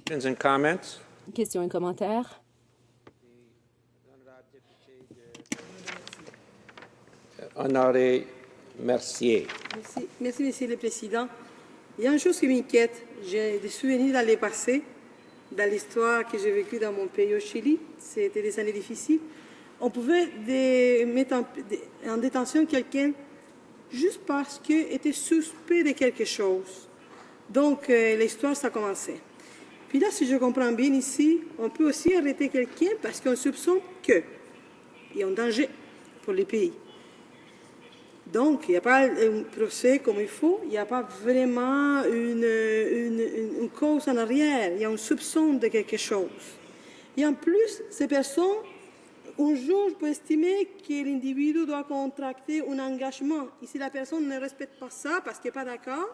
Questions and comments? Questions et commentaires? Honoré Mercier. Merci, Monsieur le Président. Il y a une chose qui m'inquiète. J'ai des souvenirs dans le passé, dans l'histoire que j'ai vécue dans mon pays au Chili. C'était des années difficiles. On pouvait mettre en détention quelqu'un juste parce qu'il était suspect de quelque chose. Donc, l'histoire, ça commençait. Puis là, si je comprends bien ici, on peut aussi arrêter quelqu'un parce qu'on soupçonne qu'il est en danger pour le pays. Donc, il n'y a pas un procès comme il faut, il n'y a pas vraiment une cause en arrière, il y a un soupçon de quelque chose. Et en plus, ces personnes, un jour, je peux estimer que l'individu doit contracter un engagement. Et si la personne ne respecte pas ça, parce qu'elle n'est pas d'accord,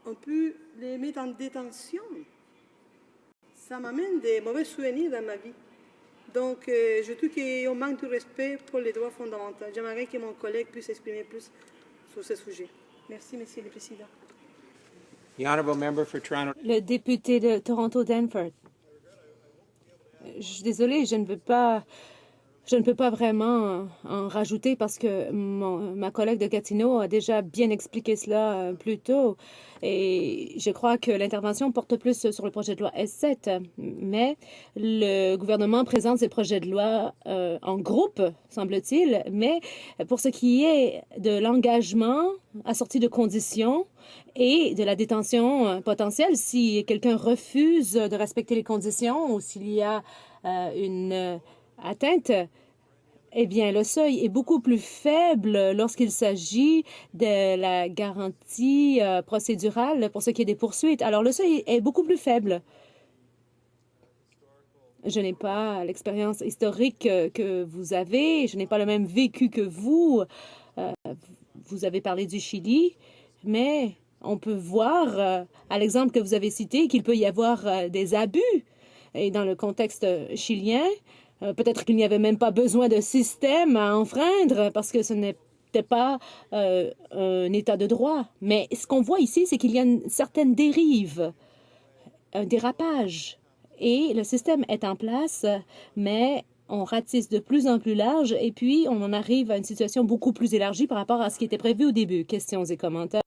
on peut les mettre en détention. Ça m'amène des mauvais souvenirs dans ma vie. Donc, je trouve qu'on manque de respect pour les droits fondamentaux. J'aimerais que mon collègue puisse exprimer plus sur ce sujet. Merci, Monsieur le Président. The honourable member for Toronto. Le député de Toronto-Danforth. Je suis désolée, je ne peux pas vraiment en rajouter parce que ma collègue de Gatineau a déjà bien expliqué cela plus tôt. Et je crois que l'intervention porte plus sur le projet de loi S7. Mais le gouvernement présente ses projets de loi en groupe, semble-t-il. Mais pour ce qui est de l'engagement assorti de conditions et de la détention potentielle, si quelqu'un refuse de respecter les conditions ou s'il y a une atteinte, eh bien, le seuil est beaucoup plus faible lorsqu'il s'agit de la garantie procédurale pour ce qui est des poursuites. Alors, le seuil est beaucoup plus faible. Je n'ai pas l'expérience historique que vous avez. Je n'ai pas le même vécu que vous. Vous avez parlé du Chili, mais on peut voir, à l'exemple que vous avez cité, qu'il peut y avoir des abus. Et dans le contexte chilien, peut-être qu'il n'y avait même pas besoin de système à enfreindre parce que ce n'était pas un état de droit. Mais ce qu'on voit ici, c'est qu'il y a une certaine dérive, un dérapage. Et le système est en place, mais on ratisse de plus en plus large et puis on en arrive à une situation beaucoup plus élargie par rapport à ce qui était prévu au début. Questions et commentaires?